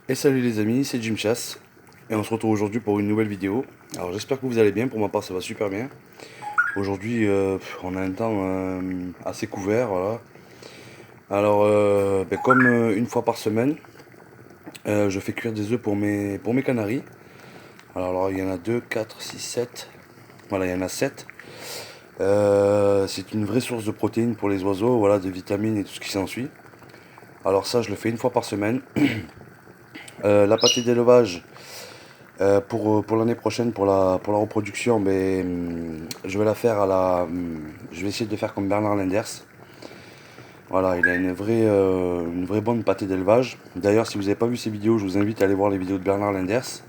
Et salut les amis, c'est Jim Chass et on se retrouve aujourd'hui pour une nouvelle vidéo. Alors j'espère que vous allez bien, pour ma part ça va super bien. Aujourd'hui on a un temps assez couvert, voilà. Alors comme une fois par semaine, je fais cuire des œufs pour mes canaris. Alors il y en a 2, 4, 6, 7. Voilà, il y en a 7. C'est une vraie source de protéines pour les oiseaux, voilà, de vitamines et tout ce qui s'ensuit. Alors ça je le fais une fois par semaine. La pâtée d'élevage, pour l'année prochaine, pour la reproduction, je vais la faire je vais essayer de faire comme Bernard Lenders. Voilà, il a une vraie bonne pâtée d'élevage. D'ailleurs, si vous n'avez pas vu ses vidéos, je vous invite à aller voir les vidéos de Bernard Lenders.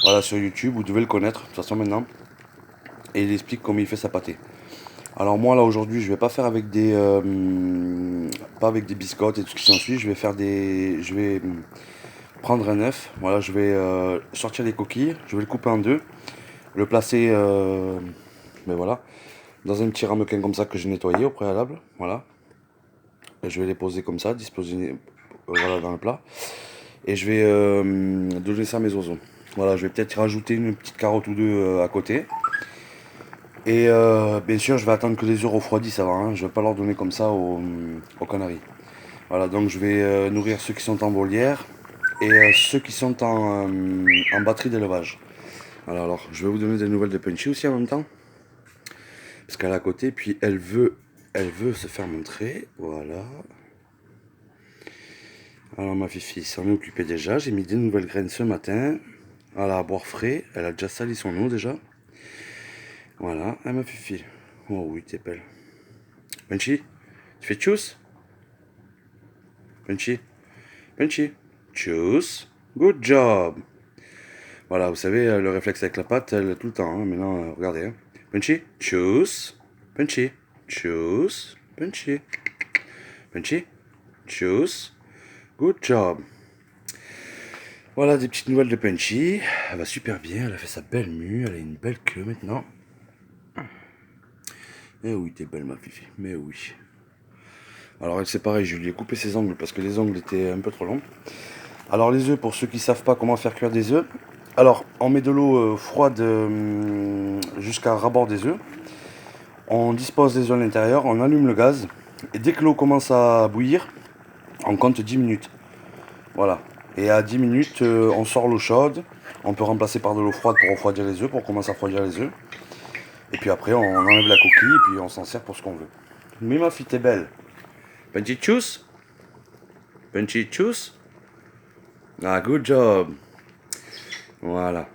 Voilà, sur YouTube, vous devez le connaître de toute façon maintenant. Et il explique comment il fait sa pâtée. Alors moi là aujourd'hui, je vais pas faire avec pas avec des biscottes et tout ce qui s'ensuit. Je vais prendre un œuf. Voilà, je vais sortir les coquilles. Je vais le couper en deux. Le placer voilà, dans un petit ramequin comme ça que j'ai nettoyé au préalable. Voilà. Et je vais les poser comme ça, disposer voilà, dans le plat. Et je vais donner ça à mes oiseaux. Voilà, je vais peut-être rajouter une petite carotte ou deux à côté. Et bien sûr, je vais attendre que les œufs refroidissent avant. Hein. Je ne vais pas leur donner comme ça aux canaris. Voilà, donc je vais nourrir ceux qui sont en volière et ceux qui sont en batterie d'élevage. Voilà, alors, je vais vous donner des nouvelles de Punchy aussi en même temps. Parce qu'elle est à côté, puis elle veut se faire montrer. Voilà. Alors ma fifi s'en est occupée déjà. J'ai mis des nouvelles graines ce matin. Voilà, à boire frais. Elle a déjà sali son eau déjà. Voilà, hein, ma fifi. Oh oui, t'es belle. Punchy, tu fais tchuss? Punchy, Punchy, tchuss. Good job. Voilà, vous savez, le réflexe avec la patte, elle, tout le temps. Hein. Maintenant, regardez. Hein. Punchy, tchuss. Punchy, tchuss. Punchy, Punchy, tchuss. Good job. Voilà des petites nouvelles de Punchy. Elle va super bien, elle a fait sa belle mue, elle a une belle queue maintenant. Eh oui, t'es belle ma fifi, mais oui. Alors elle c'est pareil, je lui ai coupé ses ongles parce que les ongles étaient un peu trop longs. Alors les œufs, pour ceux qui ne savent pas comment faire cuire des œufs. Alors on met de l'eau froide jusqu'à ras-bord des œufs. On dispose les œufs à l'intérieur, on allume le gaz. Et dès que l'eau commence à bouillir, on compte 10 minutes. Voilà. Et à 10 minutes, on sort l'eau chaude. On peut remplacer par de l'eau froide pour refroidir les œufs, pour commencer à refroidir les œufs. Et puis après, on enlève la coquille et puis on s'en sert pour ce qu'on veut. Mais ma fille, t'es belle. Punchy choose? Punchy choose? Ah, good job. Voilà.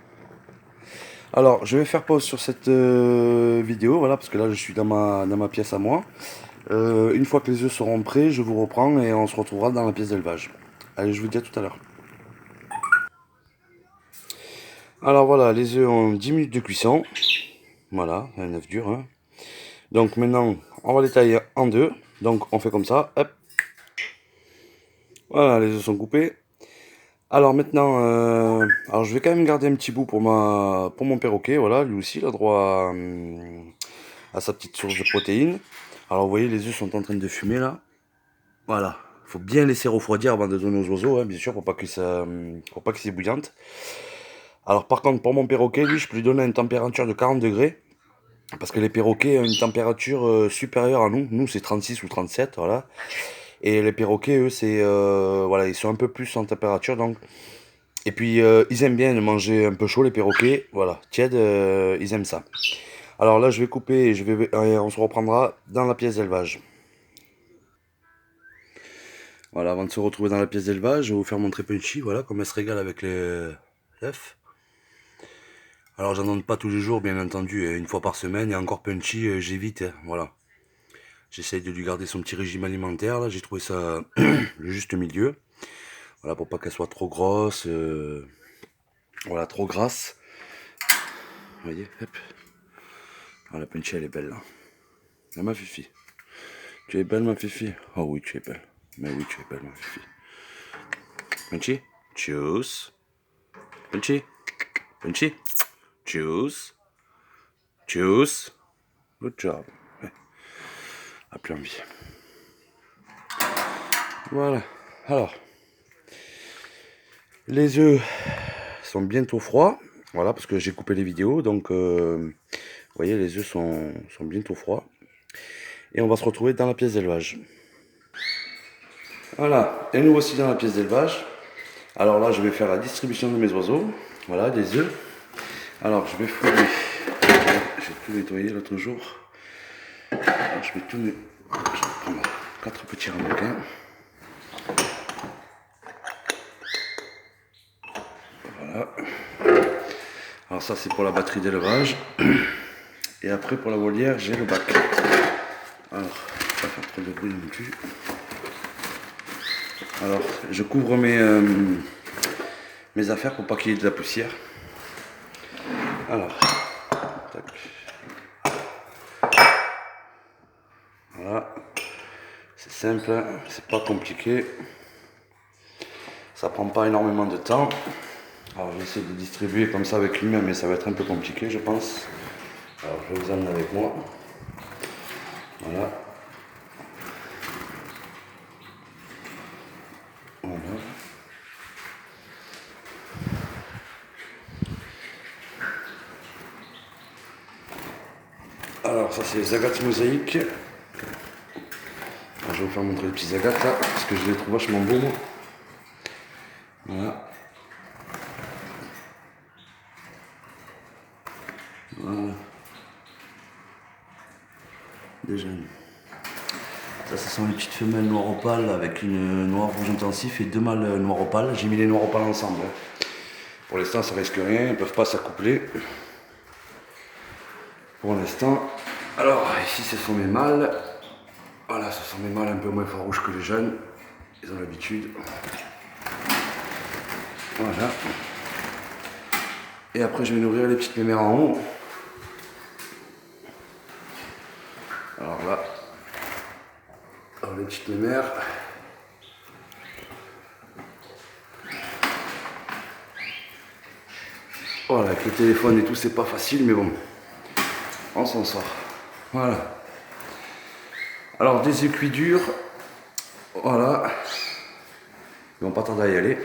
Alors, je vais faire pause sur cette vidéo, voilà, parce que là, je suis dans ma pièce à moi. Une fois que les œufs seront prêts, je vous reprends et on se retrouvera dans la pièce d'élevage. Allez, je vous dis à tout à l'heure. Alors voilà, les œufs ont 10 minutes de cuisson. Voilà, un œuf dur. Hein. Donc maintenant, on va les tailler en deux. Donc on fait comme ça, hop. Voilà, les œufs sont coupés. Alors maintenant, alors je vais quand même garder un petit bout pour mon perroquet. Voilà, lui aussi, il a droit à sa petite source de protéines. Alors vous voyez, les œufs sont en train de fumer là. Voilà, il faut bien laisser refroidir avant de donner aux oiseaux, hein, bien sûr, pour pas qu'ils s'ébouillantent. Alors par contre, pour mon perroquet, lui, je peux lui donner une température de 40 degrés. Parce que les perroquets ont une température supérieure à nous. Nous, c'est 36 ou 37, voilà. Et les perroquets, eux, voilà, ils sont un peu plus en température, donc. Et puis, ils aiment bien manger un peu chaud, les perroquets. Voilà, tiède, ils aiment ça. Alors là, je vais couper et on se reprendra dans la pièce d'élevage. Voilà, avant de se retrouver dans la pièce d'élevage, je vais vous faire montrer Punchy, voilà, comme elle se régale avec les œufs. Alors, j'en donne pas tous les jours, bien entendu, une fois par semaine, et encore Punchy, j'évite, voilà. J'essaye de lui garder son petit régime alimentaire, là, j'ai trouvé ça le juste milieu. Voilà, pour pas qu'elle soit trop grosse, voilà, trop grasse. Vous voyez, hop. Ah, la Punchy, elle est belle, là. Ah, ma fifi. Tu es belle, ma fifi? Oh oui, tu es belle. Mais oui, tu es belle, ma fifi. Punchy, choose. Punchy, Punchy, choose. Choose. Good job. Ouais. A plus envie. Voilà. Alors. Les œufs sont bientôt froids. Voilà, parce que j'ai coupé les vidéos. Donc, vous voyez, les œufs sont bientôt froids. Et on va se retrouver dans la pièce d'élevage. Voilà, et nous voici dans la pièce d'élevage. Alors là, je vais faire la distribution de mes oiseaux. Voilà, des œufs. Alors, je vais fouiller. J'ai tout nettoyé l'autre jour. Alors, je vais tout nettoyer. Je vais prendre 4 petits ramequins. Voilà. Alors ça, c'est pour la batterie d'élevage. Et après, pour la volière, j'ai le bac. Alors, pas faire trop de bruit non plus. Alors, je couvre mes affaires pour pas qu'il y ait de la poussière. Alors, tac. Voilà, c'est simple, c'est pas compliqué. Ça prend pas énormément de temps. Alors, je vais essayer de distribuer comme ça avec lui-même, mais ça va être un peu compliqué, je pense. Alors, je vais vous emmener avec moi. Voilà. Voilà. Alors, ça, c'est les agates mosaïques. Alors, je vais vous faire montrer les petits agates là, parce que je les trouve vachement beaux, moi. Voilà. Voilà. Des jeunes. Ça, ce sont les petites femelles noires opales avec une noire rouge intensif et deux mâles noirs opales. J'ai mis les noirs opales ensemble. Pour l'instant, ça risque rien, ils ne peuvent pas s'accoupler. Pour l'instant. Alors, ici, ce sont mes mâles. Voilà, ce sont mes mâles un peu moins farouches que les jeunes. Ils ont l'habitude. Voilà. Et après, je vais nourrir les petites mémères en haut. Alors là, alors les petites mémères. Voilà, avec le téléphone et tout, c'est pas facile, mais bon, on s'en sort. Voilà. Alors, des écuits durs. Voilà. Ils vont pas tarder à y aller.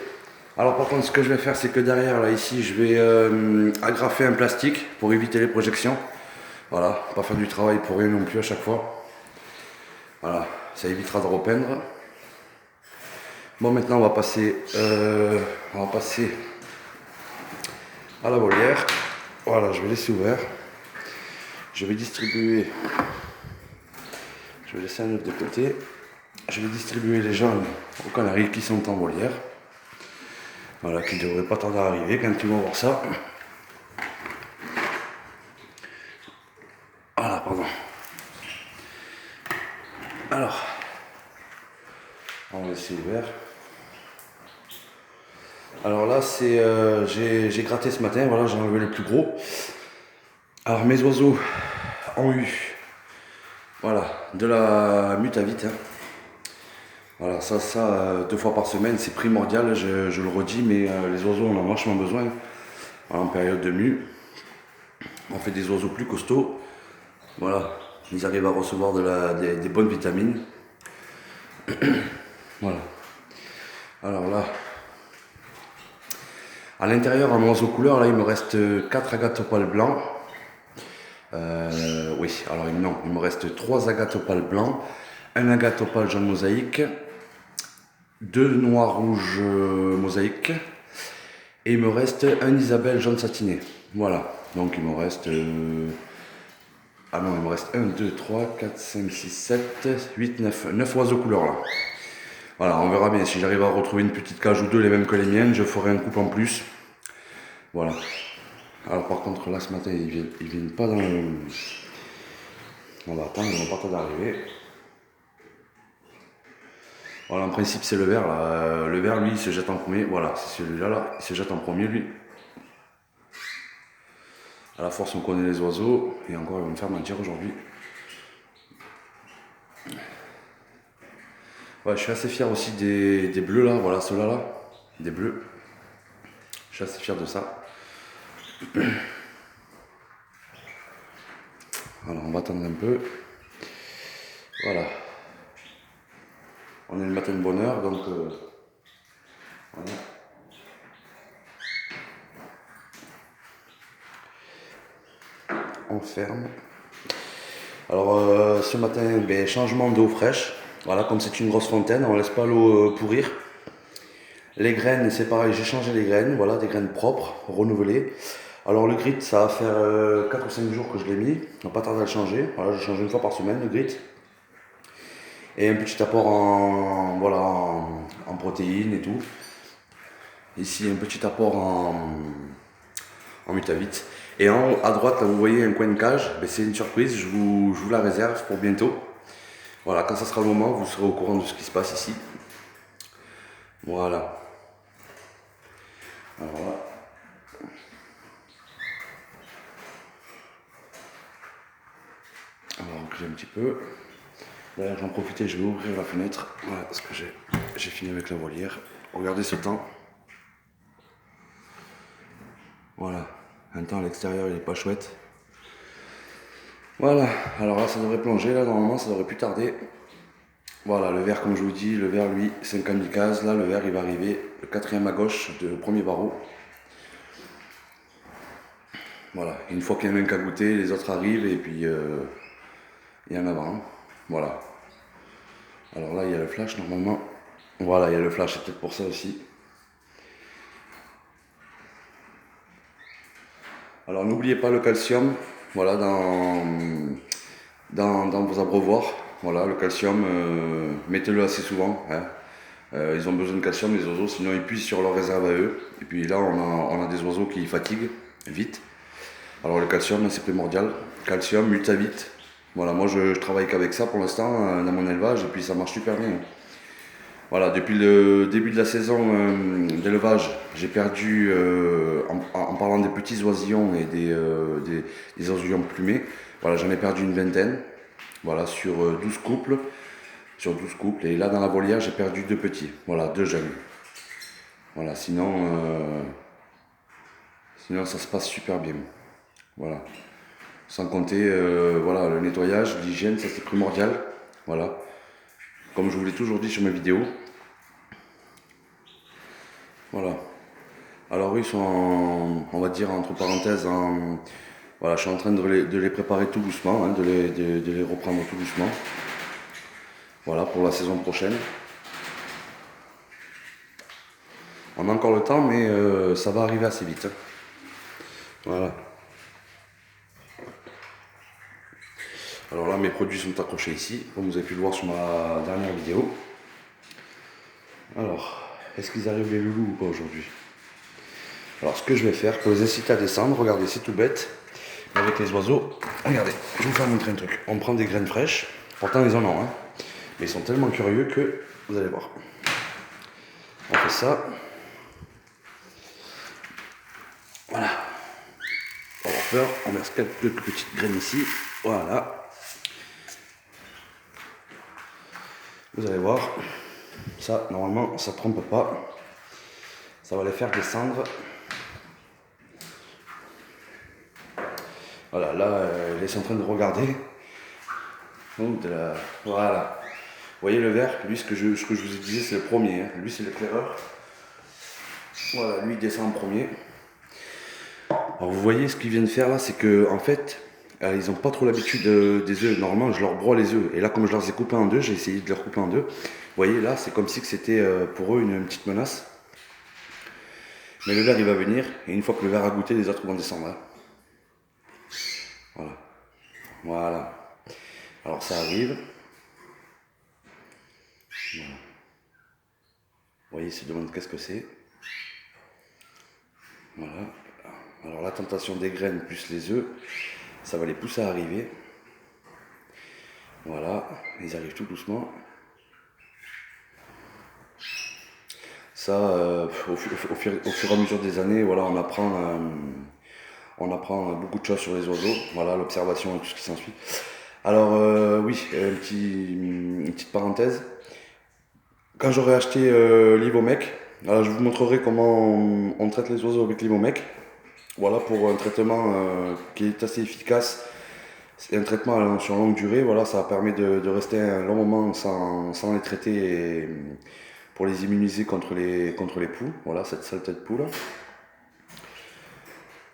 Alors par contre, ce que je vais faire, c'est que derrière, là, ici, je vais agrafer un plastique pour éviter les projections. Voilà, pas faire du travail pour rien non plus à chaque fois. Voilà, ça évitera de repeindre. Bon, maintenant, on va passer à la volière. Voilà, je vais laisser ouvert. Je vais distribuer. Je vais laisser un œuf de côté. Je vais distribuer les jaunes aux canaris qui sont en volière. Voilà, qui ne devraient pas tarder à arriver quand ils vont voir ça. Voilà, pardon. Alors, on va laisser ouvert. Alors là, c'est j'ai gratté ce matin, voilà, j'ai enlevé les plus gros. Alors mes oiseaux ont eu, voilà, de la mutavite. Hein. Voilà, ça 2 fois par semaine, c'est primordial, je le redis, mais les oiseaux en ont vachement besoin en période de mue. On fait des oiseaux plus costauds. Voilà, ils arrivent à recevoir des bonnes vitamines. Voilà. Alors là, à l'intérieur, en oiseau couleur, là, il me reste 4 agates opales blancs. Oui, alors non, il me reste 3 agates opales blancs, un agate opale jaune mosaïque, 2 noirs rouges mosaïques, et il me reste un Isabelle jaune satiné. Voilà, donc il me reste... Ah non, il me reste 1, 2, 3, 4, 5, 6, 7, 8, 9 oiseaux couleurs là. Voilà, on verra bien. Si j'arrive à retrouver une petite cage ou deux, les mêmes que les miennes, je ferai un couple en plus. Voilà. Alors par contre, là, ce matin, ils viennent pas dans le... On va attendre, ils vont pas tarder d'arriver. Voilà, en principe, c'est le vert, là. Le vert, lui, il se jette en premier. Voilà, c'est celui-là, là. Il se jette en premier, lui. À la force, on connaît les oiseaux. Et encore, ils vont me faire mentir aujourd'hui. Ouais, je suis assez fier aussi des bleus, là. Voilà, ceux-là, là. Des bleus. Je suis assez fier de ça. Voilà, on va attendre un peu. Voilà. On est le matin de bonne heure, donc voilà. on ferme. Alors ce matin, ben, changement d'eau fraîche. Voilà, comme c'est une grosse fontaine, on laisse pas l'eau pourrir. Les graines, c'est pareil, j'ai changé les graines, voilà, des graines propres, renouvelées. Alors le grit, ça va faire 4 ou 5 jours que je l'ai mis, on va pas tarder à le changer. Voilà, je change une fois par semaine le grit. Et un petit apport en, voilà, en protéines et tout. Ici, un petit apport en Mutavit. Et en haut, à droite, là, vous voyez un coin de cage, ben, c'est une surprise, je vous la réserve pour bientôt. Voilà, quand ça sera le moment, vous serez au courant de ce qui se passe ici. Voilà. Alors là. On va reculer un petit peu. D'ailleurs, j'en profite, je vais ouvrir la fenêtre. Voilà, parce que j'ai fini avec la volière. Regardez ce temps. Voilà, un temps à l'extérieur, il est pas chouette. Voilà, alors là, ça devrait plonger, là, normalement, ça devrait plus tarder. Voilà, le verre, comme je vous dis, le verre, lui, c'est un kamikaze. Là, le verre, il va arriver, le quatrième à gauche, le premier barreau. Voilà, une fois qu'il y en a un qui a goûté, les autres arrivent, et puis, il y en a avant. Voilà. Alors là, il y a le flash, normalement. Voilà, il y a le flash, c'est peut-être pour ça aussi. Alors n'oubliez pas le calcium, voilà, dans vos abreuvoirs. Voilà, le calcium, mettez-le assez souvent. Hein. Ils ont besoin de calcium, les oiseaux, sinon ils puisent sur leur réserve à eux. Et puis là, on a des oiseaux qui fatiguent vite. Alors le calcium, c'est primordial. Calcium, Mutavit. Voilà, moi je travaille qu'avec ça pour l'instant dans mon élevage et puis ça marche super bien. Voilà, depuis le début de la saison d'élevage, j'ai perdu, en parlant des petits oisillons et des oisillons plumés, voilà, j'en ai perdu une vingtaine, voilà, sur 12 couples. Sur 12 couples. Et là, dans la volière, j'ai perdu 2 petits, voilà, 2 jeunes. Voilà, sinon ça se passe super bien. Voilà. Sans compter, voilà, le nettoyage, l'hygiène, ça c'est primordial. Voilà. Comme je vous l'ai toujours dit sur mes vidéos. Voilà. Alors oui, ils sont, on va dire entre parenthèses, voilà, je suis en train de les préparer tout doucement, hein, de les reprendre tout doucement. Voilà, pour la saison prochaine. On a encore le temps, mais ça va arriver assez vite. Hein. Voilà. Alors là, mes produits sont accrochés ici, comme vous avez pu le voir sur ma dernière vidéo. Alors, est-ce qu'ils arrivent les loulous ou pas aujourd'hui? Alors ce que je vais faire, pour les inciter à descendre, regardez, c'est tout bête. Mais avec les oiseaux, regardez, je vais vous faire montrer un truc. On prend des graines fraîches, pourtant ils en ont, hein. Mais ils sont tellement curieux que, vous allez voir. On fait ça. Voilà. Pour avoir peur, on verse quelques petites graines ici. Voilà. Vous allez voir. Ça, normalement, ça ne trompe pas. Ça va les faire descendre. Voilà, là, ils sont en train de regarder. Voilà. Vous voyez le vert, lui, ce que je vous ai dit, c'est le premier. Hein. Lui, c'est l'éclaireur. Voilà, lui, il descend en premier. Alors, vous voyez, ce qu'ils viennent faire là, c'est que, en fait, ils n'ont pas trop l'habitude des œufs. Normalement, je leur broie les œufs. Et là, comme je leur ai coupé en deux, j'ai essayé de les recouper en deux. Vous voyez, là, c'est comme si c'était pour eux une petite menace. Mais le ver, il va venir. Et une fois que le ver a goûté, les autres vont descendre. Hein. Voilà. Voilà. Alors, ça arrive. Voilà. Vous voyez, ils se demandent qu'est-ce que c'est. Voilà. Alors, la tentation des graines plus les œufs, ça va les pousser à arriver. Voilà. Ils arrivent tout doucement. Ça, au fur et à mesure des années, voilà, on apprend beaucoup de choses sur les oiseaux, voilà, l'observation et tout ce qui s'ensuit. Alors oui, une petite parenthèse. Quand j'aurai acheté l'Ivomec, alors je vous montrerai comment on traite les oiseaux avec l'Ivomec. Voilà, pour un traitement qui est assez efficace. C'est un traitement sur longue durée, voilà, ça permet de rester un long moment sans les traiter et pour les immuniser contre les poux, voilà, cette saleté de poux là.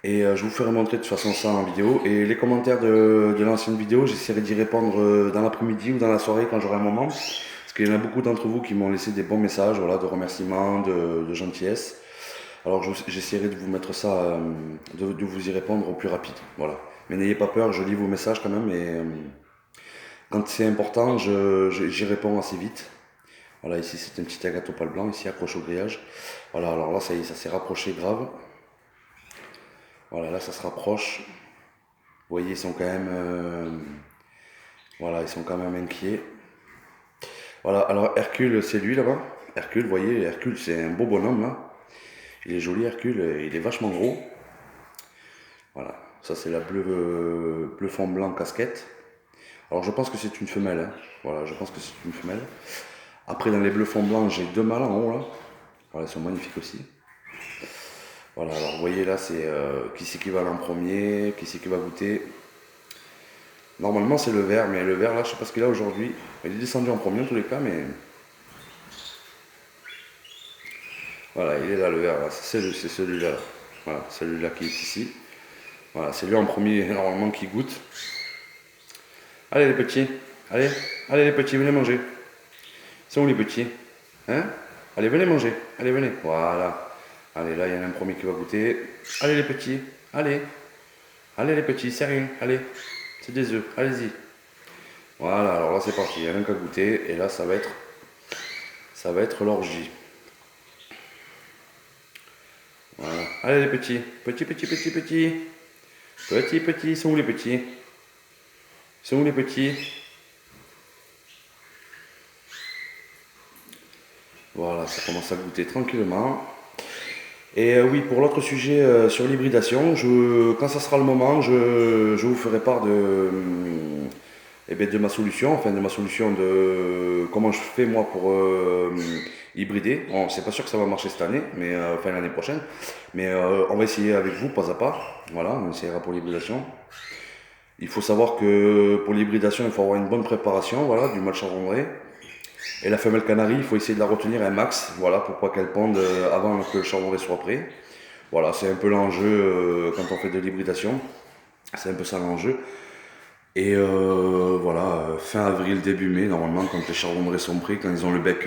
Et je vous ferai montrer de toute façon ça en vidéo. Et les commentaires de l'ancienne vidéo, j'essaierai d'y répondre dans l'après-midi ou dans la soirée quand j'aurai un moment. Parce qu'il y en a beaucoup d'entre vous qui m'ont laissé des bons messages, voilà, de remerciements, de gentillesse. Alors j'essaierai de vous mettre ça, de vous y répondre au plus rapide. Voilà. Mais n'ayez pas peur, je lis vos messages quand même. Et quand c'est important, j'y réponds assez vite. Voilà, ici c'est un petit agate opale blanc, ici accroché au grillage. Voilà, alors là ça y est, ça s'est rapproché grave. Voilà, là ça se rapproche. Vous voyez, ils sont quand même, voilà, ils sont quand même inquiets. Voilà, alors Hercule, c'est lui là-bas. Hercule, vous voyez, Hercule, c'est un beau bonhomme là. Il est joli, Hercule, il est vachement gros. Voilà, ça c'est la bleu fond blanc casquette. Alors je pense que c'est une femelle, hein. Voilà, je pense que c'est une femelle. Après, dans les bleus fond blanc, j'ai deux mâles en haut là. Voilà, ils sont magnifiques aussi. Voilà, alors vous voyez là, c'est qui c'est qui va aller en premier, qui c'est qui va goûter. Normalement c'est le vert, mais le vert là, je sais pas ce qu'il a aujourd'hui. Il est descendu en premier en tous les cas, mais voilà, il est là le vert, là. C'est celui-là. Voilà, celui-là qui est ici. Voilà, c'est lui en premier normalement qui goûte. Allez les petits, allez les petits, venez manger. Ils sont où les petits? Hein? Allez, venez manger, allez, venez. Voilà. Allez, là, il y en a un premier qui va goûter. Allez les petits, allez. Allez les petits, c'est rien, allez. C'est des œufs, allez-y. Voilà, alors là c'est parti, il y en a un qui a goûté. Et là, ça va être l'orgie. Voilà. Allez les petits, petits. Ils sont où les petits? Ils sont où les petits? Voilà, ça commence à goûter tranquillement. Et oui, pour l'autre sujet sur l'hybridation, quand ça sera le moment, je vous ferai part de ma solution, enfin de ma solution de comment je fais moi pour hybrider. Bon, c'est pas sûr que ça va marcher cette année, mais enfin l'année prochaine. Mais on va essayer avec vous pas à pas. Voilà, on essaiera pour l'hybridation. Il faut savoir que pour l'hybridation, il faut avoir une bonne préparation, voilà, du mâle chardonneret. Et la femelle canarie, il faut essayer de la retenir un max, voilà, pour pas qu'elle ponde avant que le chardonneret soit prêt. Voilà, c'est un peu l'enjeu quand on fait de l'hybridation. C'est un peu ça l'enjeu. Et voilà, fin avril, début mai, normalement, quand les chardonnerets sont prêts, quand ils ont le bec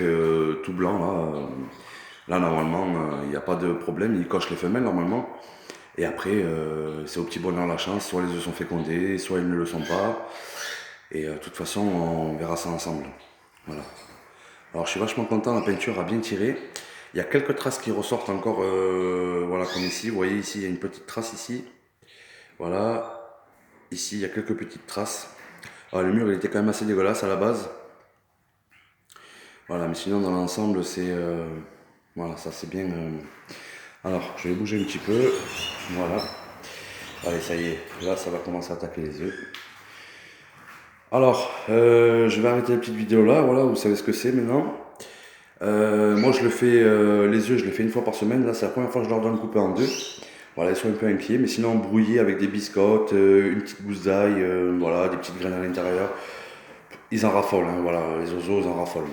tout blanc, là normalement, il n'y a pas de problème, ils cochent les femelles normalement. Et après, c'est au petit bonheur la chance, soit les œufs sont fécondés, soit ils ne le sont pas. Et de toute façon, on verra ça ensemble. Voilà. Alors je suis vachement content, la peinture a bien tiré. Il y a quelques traces qui ressortent encore, voilà, comme ici. Vous voyez ici, il y a une petite trace ici. Voilà. Ici, il y a quelques petites traces. Alors, le mur, il était quand même assez dégueulasse à la base. Voilà, mais sinon, dans l'ensemble, c'est... voilà, ça c'est bien... Alors, je vais bouger un petit peu. Voilà. Allez, ça y est. Là, ça va commencer à attaquer les œufs. Alors, je vais arrêter la petite vidéo là. Voilà, vous savez ce que c'est maintenant. Moi, je le fais... les œufs, je les fais une fois par semaine. Là, c'est la première fois que je leur donne couper en deux. Voilà, ils sont un peu inquiets, mais sinon brouillés avec des biscottes, une petite gousse d'ail, voilà, des petites graines à l'intérieur. Ils en raffolent, hein, voilà, les oiseaux, ils en raffolent.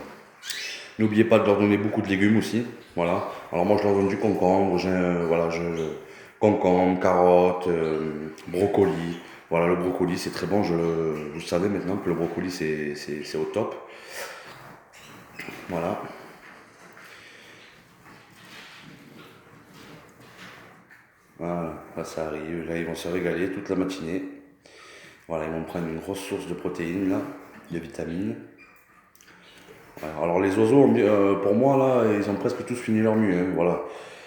N'oubliez pas de leur donner beaucoup de légumes aussi, voilà. Alors moi, je leur donne du concombre, voilà, concombre, carottes, brocoli. Voilà, le brocoli, c'est très bon, vous savez maintenant que le brocoli, c'est au top. Voilà. Voilà, là ça arrive, là ils vont se régaler toute la matinée. Voilà, ils vont prendre une grosse source de protéines, là, de vitamines. Voilà. Alors les oiseaux, pour moi, là, ils ont presque tous fini leur mue, hein, voilà.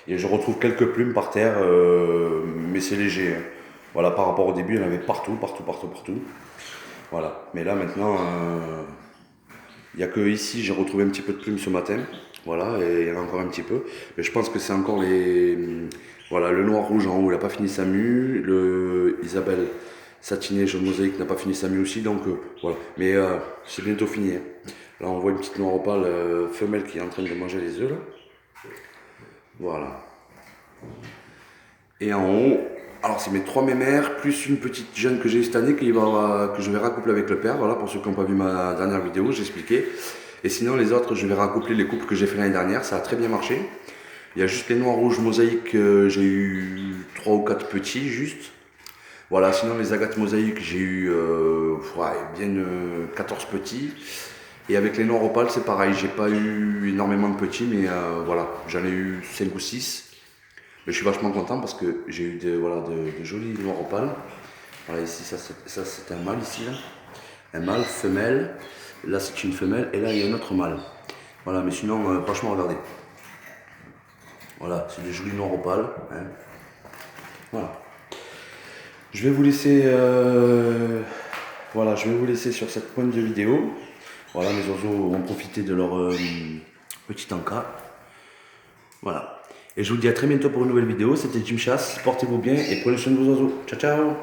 Et je retrouve quelques plumes par terre, mais c'est léger, hein. Voilà, par rapport au début, il y en avait partout. Voilà, mais là maintenant, il n'y a que ici, j'ai retrouvé un petit peu de plumes ce matin. Voilà, et il y en a encore un petit peu. Mais je pense que c'est encore voilà, le noir rouge en haut, il n'a pas fini sa mue. Le Isabelle satinée jaune mosaïque n'a pas fini sa mue aussi. Donc voilà. Mais c'est bientôt fini, hein. Là, on voit une petite noire opale femelle qui est en train de manger les œufs. Là. Voilà. Et en haut, alors c'est mes 3 mémères, plus une petite jeune que j'ai eu cette année que je vais raccoupler avec le père. Voilà, pour ceux qui n'ont pas vu ma dernière vidéo, j'ai expliqué. Et sinon, les autres, je vais raccoupler les couples que j'ai fait l'année dernière. Ça a très bien marché. Il y a juste les noirs rouges mosaïques, j'ai eu 3 ou 4 petits juste. Voilà, sinon les agates mosaïques, j'ai eu bien 14 petits. Et avec les noirs opales, c'est pareil, j'ai pas eu énormément de petits, mais voilà, j'en ai eu 5 ou 6. Mais je suis vachement content parce que j'ai eu de jolis noirs opales. Voilà, ici, ça c'est un mâle ici, là. Un mâle, femelle. Là, c'est une femelle. Et là, il y a un autre mâle. Voilà, mais sinon, franchement, regardez. Voilà, c'est des jolis noirs opales. Hein. Voilà. Je vais vous laisser, voilà, je vais vous laisser sur cette pointe de vidéo. Voilà, mes oiseaux vont profiter de leur petit encas. Voilà. Et je vous dis à très bientôt pour une nouvelle vidéo. C'était Jim Chasse. Portez-vous bien et prenez soin de vos oiseaux. Ciao, ciao.